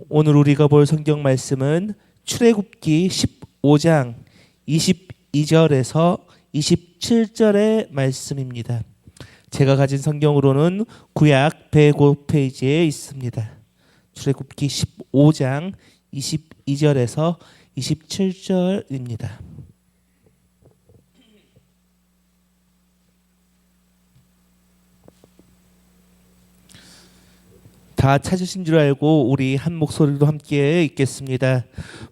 오늘 우리가 볼 성경 말씀은 출애굽기 15장 22절에서 27절의 말씀입니다. 제가 가진 성경으로는 구약 105페이지에 있습니다. 출애굽기 15장 22절에서 27절입니다. 다 찾으신 줄 알고 우리 한 목소리로 함께 읽겠습니다.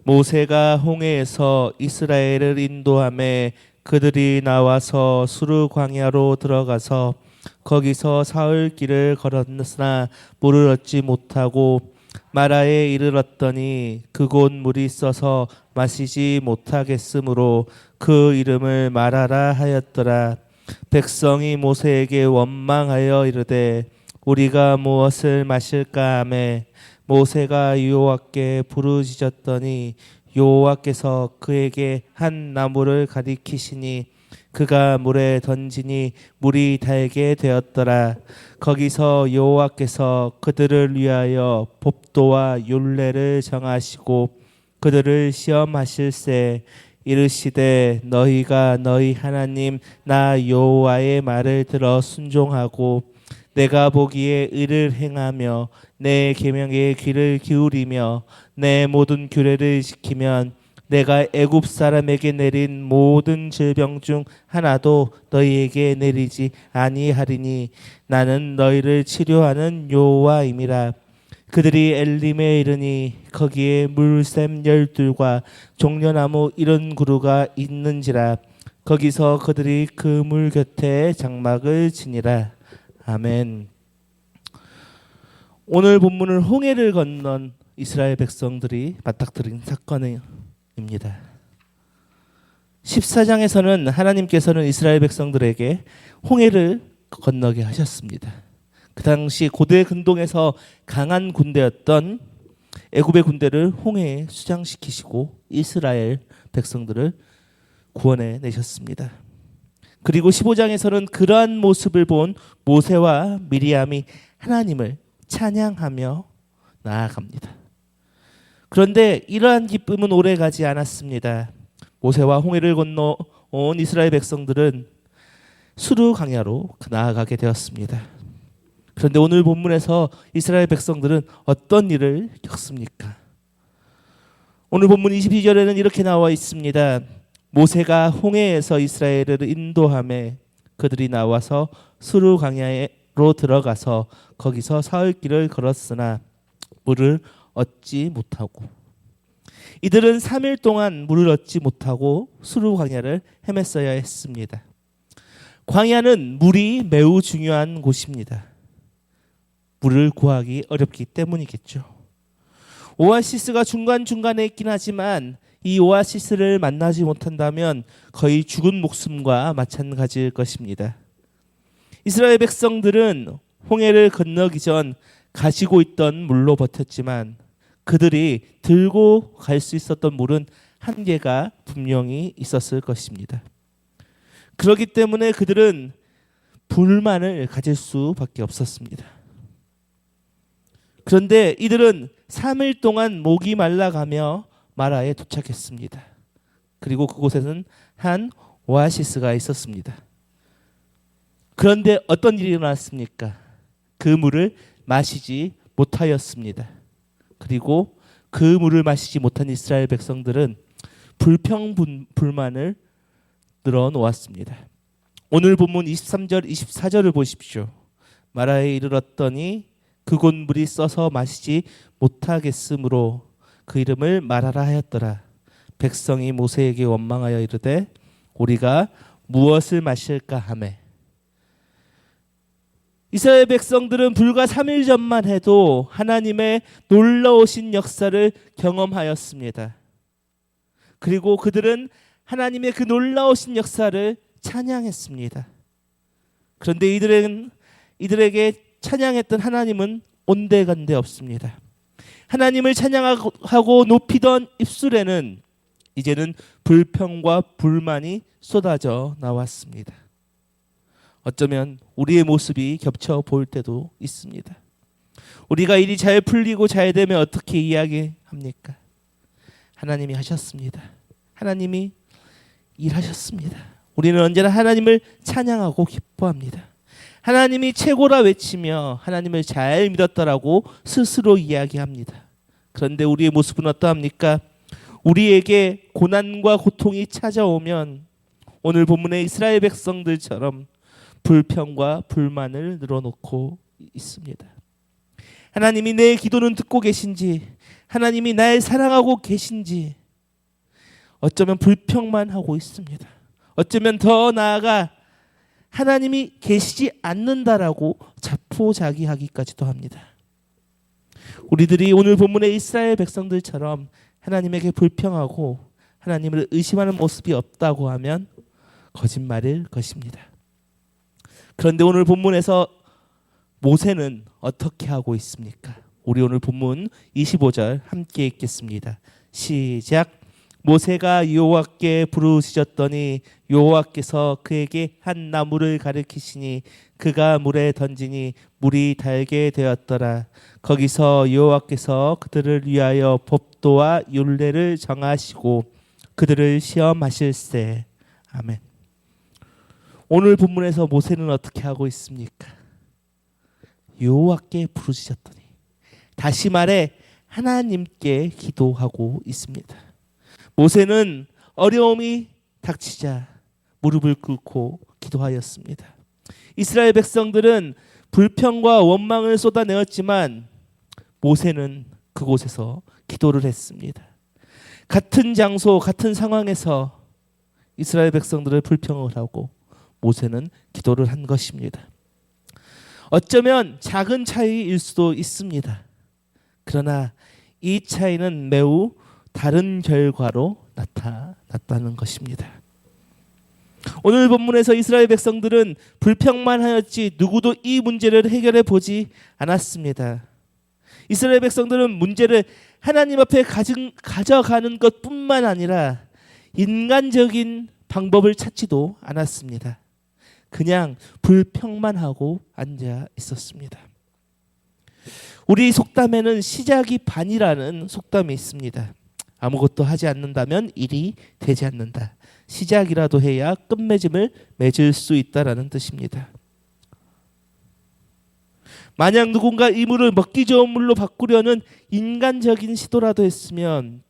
모세가 홍해에서 이스라엘을 인도하매 그들이 나와서 수르 광야로 들어가서 거기서 사흘 길을 걸었으나 물을 얻지 못하고 마라에 이르렀더니 그곳 물이 써서 마시지 못하겠으므로 그 이름을 마라라 하였더라. 백성이 모세에게 원망하여 이르되 우리가 무엇을 마실까 하매 모세가 여호와께 부르짖었더니 여호와께서 그에게 한 나무를 가리키시니 그가 물에 던지니 물이 달게 되었더라. 거기서 여호와께서 그들을 위하여 법도와 율례를 정하시고 그들을 시험하실세 이르시되 너희가 너희 하나님 나 여호와의 말을 들어 순종하고 내가 보기에 의를 행하며 내 계명에 귀를 기울이며 내 모든 규례를 지키면 내가 애굽 사람에게 내린 모든 질병 중 하나도 너희에게 내리지 아니하리니 나는 너희를 치료하는 여호와임이라. 그들이 엘림에 이르니 거기에 물샘 12과 종려나무 70그루가 있는지라. 거기서 그들이 그 물 곁에 장막을 지니라. 아멘. 오늘 본문은 홍해를 건넌 이스라엘 백성들이 맞닥뜨린 사건입니다. 14장에서는 하나님께서는 이스라엘 백성들에게 홍해를 건너게 하셨습니다. 그 당시 고대 근동에서 강한 군대였던 애굽의 군대를 홍해에 수장시키시고 이스라엘 백성들을 구원해 내셨습니다. 그리고 15장에서는 그러한 모습을 본 모세와 미리암이 하나님을 찬양하며 나아갑니다. 그런데 이러한 기쁨은 오래가지 않았습니다. 모세와 홍해를 건너온 이스라엘 백성들은 수르 광야로 나아가게 되었습니다. 그런데 오늘 본문에서 이스라엘 백성들은 어떤 일을 겪습니까? 오늘 본문 22절에는 이렇게 나와 있습니다. 모세가 홍해에서 이스라엘을 인도하매 그들이 나와서 수르 광야로 들어가서 거기서 사흘 길을 걸었으나 물을 얻지 못하고 이들은 3일 동안 물을 얻지 못하고 수르 광야를 헤맸어야 했습니다. 광야는 물이 매우 중요한 곳입니다. 물을 구하기 어렵기 때문이겠죠. 오아시스가 중간중간에 있긴 하지만 이 오아시스를 만나지 못한다면 거의 죽은 목숨과 마찬가지일 것입니다. 이스라엘 백성들은 홍해를 건너기 전 가지고 있던 물로 버텼지만 그들이 들고 갈 수 있었던 물은 한계가 분명히 있었을 것입니다. 그렇기 때문에 그들은 불만을 가질 수밖에 없었습니다. 그런데 이들은 3일 동안 목이 말라가며 마라에 도착했습니다. 그리고 그곳에는 한 오아시스가 있었습니다. 그런데 어떤 일이 일어났습니까? 그 물을 마시지 못하였습니다. 그리고 그 물을 마시지 못한 이스라엘 백성들은 불평불만을 늘어놓았습니다. 오늘 본문 23절 24절을 보십시오. 마라에 이르렀더니 그곳 물이 써서 마시지 못하겠으므로 그 이름을 마라라 하였더라. 백성이 모세에게 원망하여 이르되 우리가 무엇을 마실까 하매 이스라엘 백성들은 불과 3일 전만 해도 하나님의 놀라우신 역사를 경험하였습니다. 그리고 그들은 하나님의 그 놀라우신 역사를 찬양했습니다. 그런데 이들에게 찬양했던 하나님은 온데간데 없습니다. 하나님을 찬양하고 높이던 입술에는 이제는 불평과 불만이 쏟아져 나왔습니다. 어쩌면 우리의 모습이 겹쳐 보일 때도 있습니다. 우리가 일이 잘 풀리고 잘 되면 어떻게 이야기합니까? 하나님이 하셨습니다. 하나님이 일하셨습니다. 우리는 언제나 하나님을 찬양하고 기뻐합니다. 하나님이 최고라 외치며 하나님을 잘 믿었다라고 스스로 이야기합니다. 그런데 우리의 모습은 어떠합니까? 우리에게 고난과 고통이 찾아오면 오늘 본문의 이스라엘 백성들처럼 불평과 불만을 늘어놓고 있습니다. 하나님이 내 기도는 듣고 계신지, 하나님이 날 사랑하고 계신지 어쩌면 불평만 하고 있습니다. 어쩌면 더 나아가 하나님이 계시지 않는다라고 자포자기하기까지도 합니다. 우리들이 오늘 본문의 이스라엘 백성들처럼 하나님에게 불평하고 하나님을 의심하는 모습이 없다고 하면 거짓말일 것입니다. 그런데 오늘 본문에서 모세는 어떻게 하고 있습니까? 우리 오늘 본문 25절 함께 읽겠습니다. 시작. 모세가 여호와께 부르짖었더니 여호와께서 그에게 한 나무를 가리키시니 그가 물에 던지니 물이 달게 되었더라. 거기서 여호와께서 그들을 위하여 법도와 율례를 정하시고 그들을 시험하실세. 아멘. 오늘 본문에서 모세는 어떻게 하고 있습니까? 여호와께 부르짖었더니, 다시 말해 하나님께 기도하고 있습니다. 모세는 어려움이 닥치자 무릎을 꿇고 기도하였습니다. 이스라엘 백성들은 불평과 원망을 쏟아내었지만 모세는 그곳에서 기도를 했습니다. 같은 장소, 같은 상황에서 이스라엘 백성들을 불평을 하고 모세는 기도를 한 것입니다. 어쩌면 작은 차이일 수도 있습니다. 그러나 이 차이는 매우 다른 결과로 나타났다는 것입니다. 오늘 본문에서 이스라엘 백성들은 불평만 하였지 누구도 이 문제를 해결해 보지 않았습니다. 이스라엘 백성들은 문제를 하나님 앞에 가져가는 것뿐만 아니라 인간적인 방법을 찾지도 않았습니다. 그냥 불평만 하고 앉아 있었습니다. 우리 속담에는 시작이 반이라는 속담이 있습니다. 아무것도 하지 않는다면 일이 되지 않는다. 시작이라도 해야 끝맺음을 맺을 수 있다라는 뜻입니다. 만약 누군가 이 물을 먹기 좋은 물로 바꾸려는 인간적인 시도라도 했으면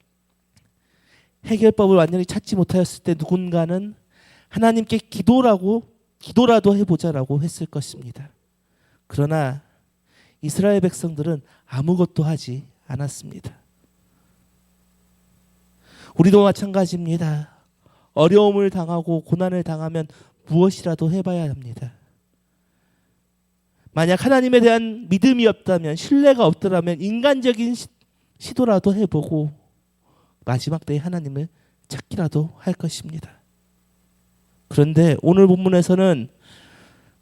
해결법을 완전히 찾지 못하였을 때 누군가는 하나님께 기도라도 해보자라고 했을 것입니다. 그러나 이스라엘 백성들은 아무것도 하지 않았습니다. 우리도 마찬가지입니다. 어려움을 당하고 고난을 당하면 무엇이라도 해봐야 합니다. 만약 하나님에 대한 믿음이 없다면, 신뢰가 없더라면 인간적인 시도라도 해보고 마지막 때에 하나님을 찾기라도 할 것입니다. 그런데 오늘 본문에서는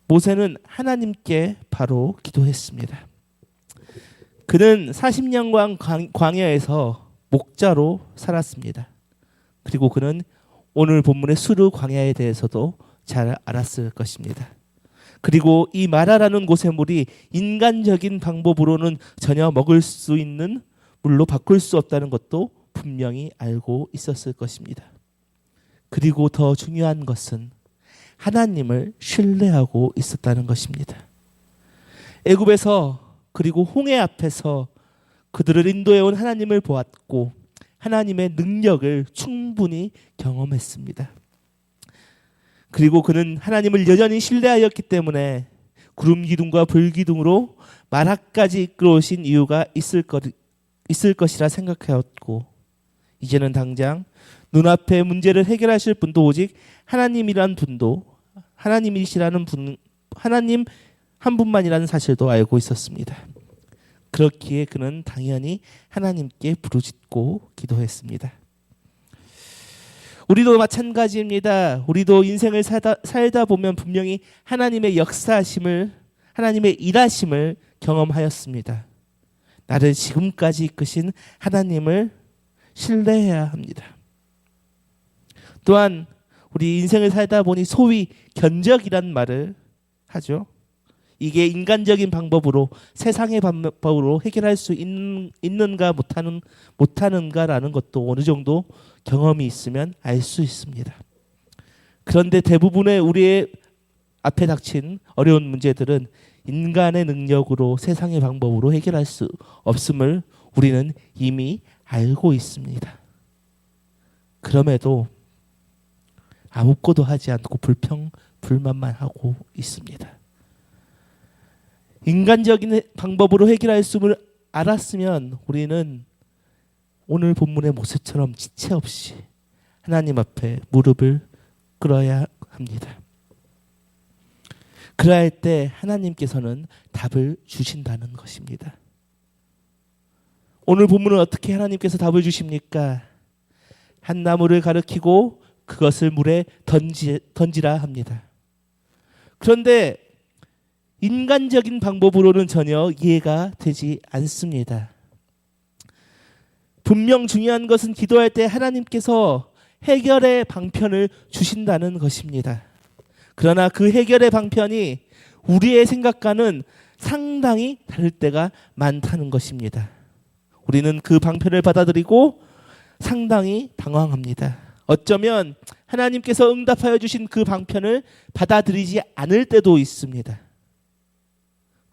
모세는 하나님께 바로 기도했습니다. 그는 40년간 광야에서 목자로 살았습니다. 그리고 그는 오늘 본문의 수르 광야에 대해서도 잘 알았을 것입니다. 그리고 이 마라라는 곳의 물이 인간적인 방법으로는 전혀 먹을 수 있는 물로 바꿀 수 없다는 것도 분명히 알고 있었을 것입니다. 그리고 더 중요한 것은 하나님을 신뢰하고 있었다는 것입니다. 애굽에서 그리고 홍해 앞에서 그들을 인도해온 하나님을 보았고 하나님의 능력을 충분히 경험했습니다. 그리고 그는 하나님을 여전히 신뢰하였기 때문에 구름 기둥과 불 기둥으로 마라까지 이끌어오신 이유가 있을 것이라 생각하였고, 이제는 당장 눈앞의 문제를 해결하실 분도 오직 하나님이시라는 하나님 한 분만이라는 사실도 알고 있었습니다. 그렇기에 그는 당연히 하나님께 부르짖고 기도했습니다. 우리도 마찬가지입니다. 우리도 인생을 살다 보면 분명히 하나님의 역사하심을, 하나님의 일하심을 경험하였습니다. 나를 지금까지 이끄신 하나님을 신뢰해야 합니다. 또한 우리 인생을 살다 보니 소위 견적이란 말을 하죠. 이게 인간적인 방법으로 세상의 방법으로 해결할 수 있는가 못하는가라는 것도 어느 정도 경험이 있으면 알 수 있습니다. 그런데 대부분의 우리의 앞에 닥친 어려운 문제들은 인간의 능력으로 세상의 방법으로 해결할 수 없음을 우리는 이미 알고 있습니다. 그럼에도 아무것도 하지 않고 불만만 하고 있습니다. 인간적인 방법으로 해결할 수 알았으면 우리는 오늘 본문의 모세처럼 지체 없이 하나님 앞에 무릎을 꿇어야 합니다. 그러할 때 하나님께서는 답을 주신다는 것입니다. 오늘 본문은 어떻게 하나님께서 답을 주십니까? 한 나무를 가리키고 그것을 물에 던지라 합니다. 그런데 인간적인 방법으로는 전혀 이해가 되지 않습니다. 분명 중요한 것은 기도할 때 하나님께서 해결의 방편을 주신다는 것입니다. 그러나 그 해결의 방편이 우리의 생각과는 상당히 다를 때가 많다는 것입니다. 우리는 그 방편을 받아들이고 상당히 당황합니다. 어쩌면 하나님께서 응답하여 주신 그 방편을 받아들이지 않을 때도 있습니다.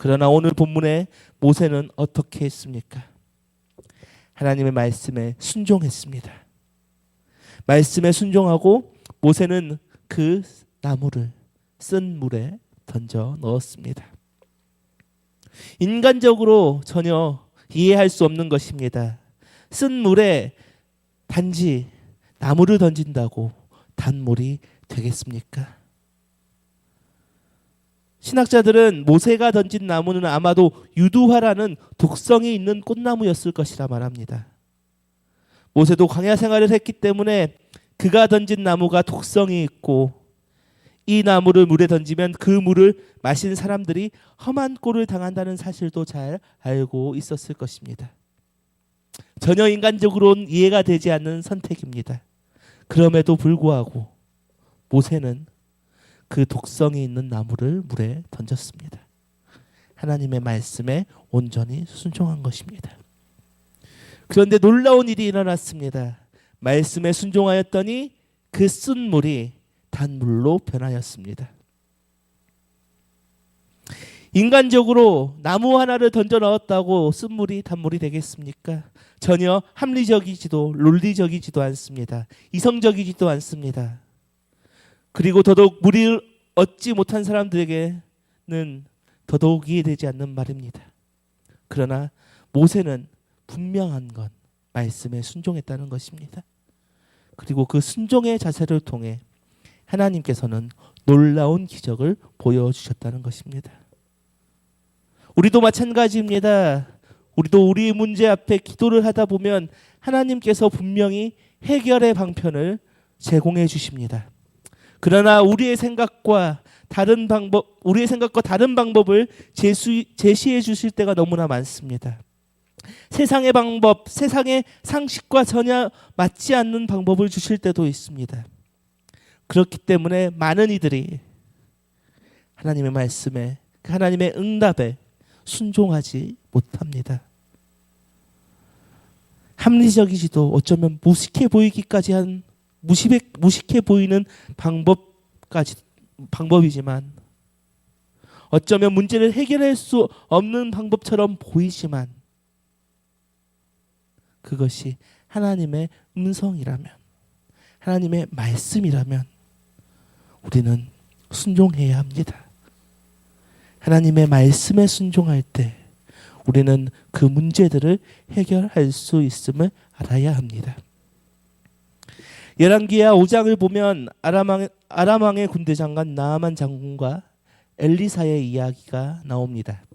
그러나 오늘 본문에 모세는 어떻게 했습니까? 하나님의 말씀에 순종했습니다. 말씀에 순종하고 모세는 그 나무를 쓴 물에 던져 넣었습니다. 인간적으로 전혀 이해할 수 없는 것입니다. 쓴 물에 단지 나무를 던진다고 단물이 되겠습니까? 신학자들은 모세가 던진 나무는 아마도 유두화라는 독성이 있는 꽃나무였을 것이라 말합니다. 모세도 광야 생활을 했기 때문에 그가 던진 나무가 독성이 있고 이 나무를 물에 던지면 그 물을 마신 사람들이 험한 꼴을 당한다는 사실도 잘 알고 있었을 것입니다. 전혀 인간적으로는 이해가 되지 않는 선택입니다. 그럼에도 불구하고 모세는 그 독성이 있는 나무를 물에 던졌습니다. 하나님의 말씀에 온전히 순종한 것입니다. 그런데 놀라운 일이 일어났습니다. 말씀에 순종하였더니 그 쓴 물이 단물로 변하였습니다. 인간적으로 나무 하나를 던져 넣었다고 쓴 물이 단물이 되겠습니까? 전혀 합리적이지도 논리적이지도 않습니다. 이성적이지도 않습니다. 그리고 더더욱 물을 얻지 못한 사람들에게는 더더욱 이해되지 않는 말입니다. 그러나 모세는 분명한 건 말씀에 순종했다는 것입니다. 그리고 그 순종의 자세를 통해 하나님께서는 놀라운 기적을 보여주셨다는 것입니다. 우리도 마찬가지입니다. 우리도 우리의 문제 앞에 기도를 하다 보면 하나님께서 분명히 해결의 방편을 제공해 주십니다. 그러나 우리의 생각과 다른 방법을 제시해 주실 때가 너무나 많습니다. 세상의 방법, 세상의 상식과 전혀 맞지 않는 방법을 주실 때도 있습니다. 그렇기 때문에 많은 이들이 하나님의 말씀에, 하나님의 응답에 순종하지 못합니다. 합리적이지도 어쩌면 무식해 보이기까지 한 무식해 보이는 방법이지만 어쩌면 문제를 해결할 수 없는 방법처럼 보이지만 그것이 하나님의 음성이라면, 하나님의 말씀이라면 우리는 순종해야 합니다. 하나님의 말씀에 순종할 때 우리는 그 문제들을 해결할 수 있음을 알아야 합니다. 열왕기하 5장을 보면 아람 왕의 군대 장관 나아만 장군과 엘리사의 이야기가 나옵니다.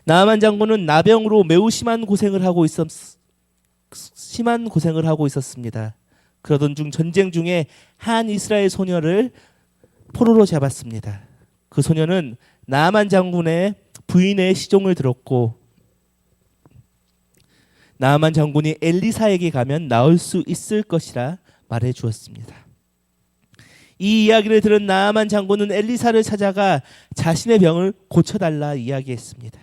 나아만 장군은 나병으로 매우 심한 고생을 하고 있었습니다. 그러던 중 전쟁 중에 한 이스라엘 소녀를 포로로 잡았습니다. 그 소녀는 나아만 장군의 부인의 시종을 들었고 나아만 장군이 엘리사에게 가면 나을 수 있을 것이라 말해 주었습니다. 이 이야기를 들은 나아만 장군은 엘리사를 찾아가 자신의 병을 고쳐달라 이야기했습니다.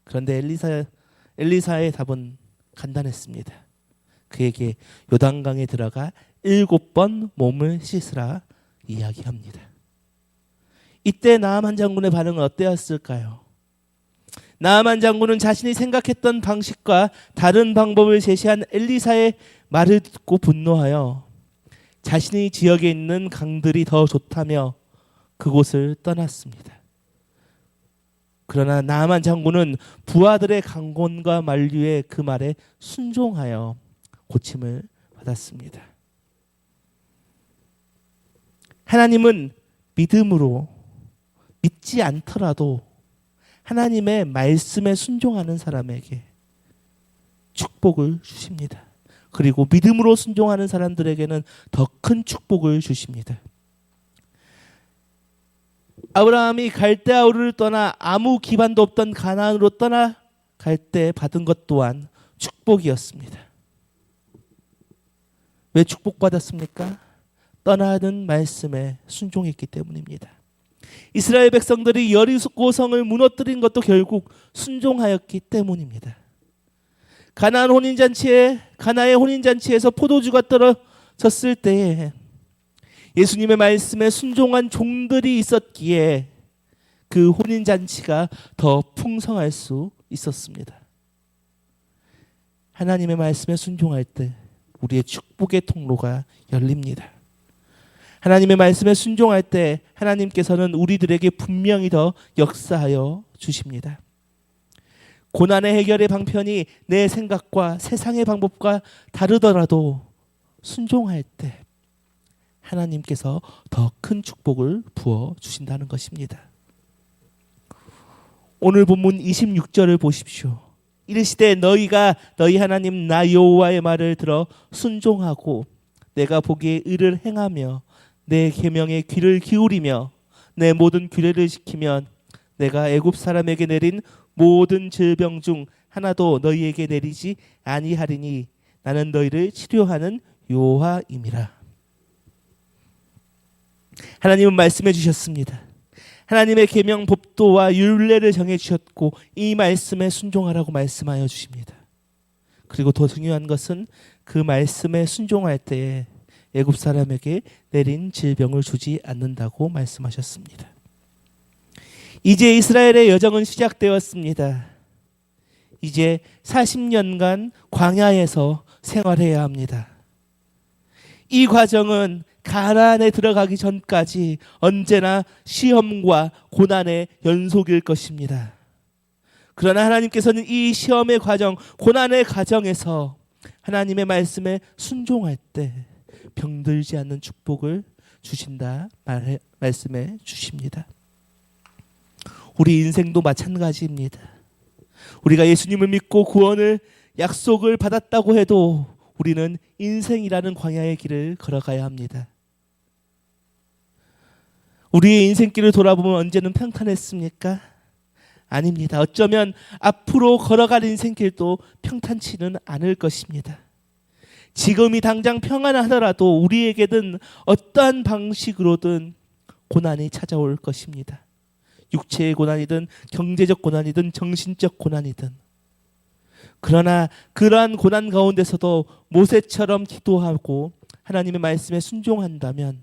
그런데 엘리사의 답은 간단했습니다. 그에게 요단강에 들어가 7번 몸을 씻으라 이야기합니다. 이때 나아만 장군의 반응은 어떠했을까요? 나아만 장군은 자신이 생각했던 방식과 다른 방법을 제시한 엘리사의 말을 듣고 분노하여 자신이 지역에 있는 강들이 더 좋다며 그곳을 떠났습니다. 그러나 나아만 장군은 부하들의 강권과 만류에 그 말에 순종하여 고침을 받았습니다. 하나님은 믿음으로, 믿지 않더라도 하나님의 말씀에 순종하는 사람에게 축복을 주십니다. 그리고 믿음으로 순종하는 사람들에게는 더 큰 축복을 주십니다. 아브라함이 갈대아 우르를 떠나 아무 기반도 없던 가나안으로 떠나갈 때 받은 것 또한 축복이었습니다. 왜 축복받았습니까? 떠나는 말씀에 순종했기 때문입니다. 이스라엘 백성들이 여리고성을 무너뜨린 것도 결국 순종하였기 때문입니다. 가나의 혼인잔치에서 포도주가 떨어졌을 때에 예수님의 말씀에 순종한 종들이 있었기에 그 혼인잔치가 더 풍성할 수 있었습니다. 하나님의 말씀에 순종할 때 우리의 축복의 통로가 열립니다. 하나님의 말씀에 순종할 때 하나님께서는 우리들에게 분명히 더 역사하여 주십니다. 고난의 해결의 방편이 내 생각과 세상의 방법과 다르더라도 순종할 때 하나님께서 더 큰 축복을 부어 주신다는 것입니다. 오늘 본문 26절을 보십시오. 이르시되 너희가 너희 하나님 나 여호와의 말을 들어 순종하고 내가 보기에 의를 행하며 내 계명에 귀를 기울이며 내 모든 규례를 지키면 내가 애굽 사람에게 내린 모든 질병 중 하나도 너희에게 내리지 아니하리니 나는 너희를 치료하는 여호와임이라. 하나님은 말씀해 주셨습니다. 하나님의 계명 법도와 율례를 정해 주셨고 이 말씀에 순종하라고 말씀하여 주십니다. 그리고 더 중요한 것은 그 말씀에 순종할 때에 애굽 사람에게 내린 질병을 주지 않는다고 말씀하셨습니다. 이제 이스라엘의 여정은 시작되었습니다. 이제 40년간 광야에서 생활해야 합니다. 이 과정은 가나안에 들어가기 전까지 언제나 시험과 고난의 연속일 것입니다. 그러나 하나님께서는 이 시험의 과정, 고난의 과정에서 하나님의 말씀에 순종할 때 병들지 않는 축복을 주신다 말씀해 주십니다. 우리 인생도 마찬가지입니다. 우리가 예수님을 믿고 구원을 약속을 받았다고 해도 우리는 인생이라는 광야의 길을 걸어가야 합니다. 우리의 인생길을 돌아보면 언제는 평탄했습니까? 아닙니다. 어쩌면 앞으로 걸어갈 인생길도 평탄치는 않을 것입니다. 지금이 당장 평안하더라도 우리에게는 어떠한 방식으로든 고난이 찾아올 것입니다. 육체의 고난이든 경제적 고난이든 정신적 고난이든. 그러나 그러한 고난 가운데서도 모세처럼 기도하고 하나님의 말씀에 순종한다면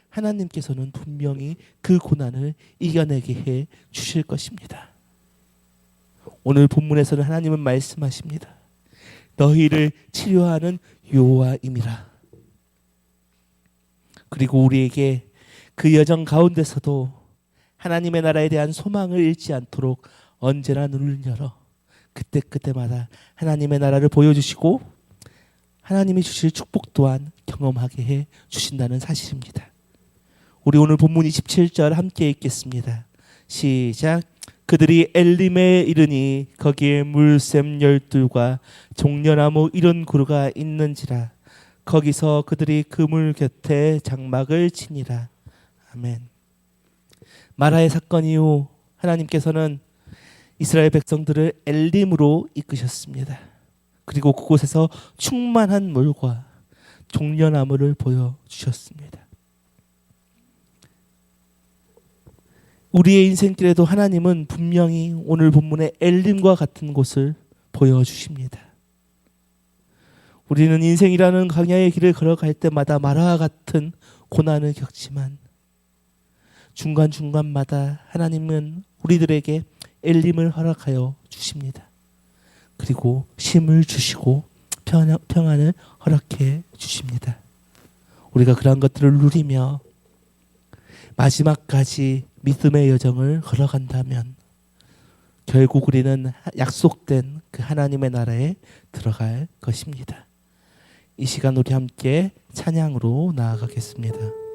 하나님께서는 분명히 그 고난을 이겨내게 해 주실 것입니다. 오늘 본문에서는 하나님은 말씀하십니다. 너희를 치료하는 여호와임이라. 그리고 우리에게 그 여정 가운데서도 하나님의 나라에 대한 소망을 잃지 않도록 언제나 눈을 열어 그때마다 하나님의 나라를 보여주시고 하나님이 주실 축복 또한 경험하게 해 주신다는 사실입니다. 우리 오늘 본문 27절 함께 읽겠습니다. 시작. 그들이 엘림에 이르니 거기에 물샘 12과 종려나무 70그루가 있는지라. 거기서 그들이 그물 곁에 장막을 치니라. 아멘. 마라의 사건 이후 하나님께서는 이스라엘 백성들을 엘림으로 이끄셨습니다. 그리고 그곳에서 충만한 물과 종려나무를 보여주셨습니다. 우리의 인생길에도 하나님은 분명히 오늘 본문의 엘림과 같은 곳을 보여주십니다. 우리는 인생이라는 광야의 길을 걸어갈 때마다 마라와 같은 고난을 겪지만 중간중간마다 하나님은 우리들에게 엘림을 허락하여 주십니다. 그리고 쉼을 주시고 평안을 허락해 주십니다. 우리가 그러한 것들을 누리며 마지막까지 믿음의 여정을 걸어간다면 결국 우리는 약속된 그 하나님의 나라에 들어갈 것입니다. 이 시간 우리 함께 찬양으로 나아가겠습니다.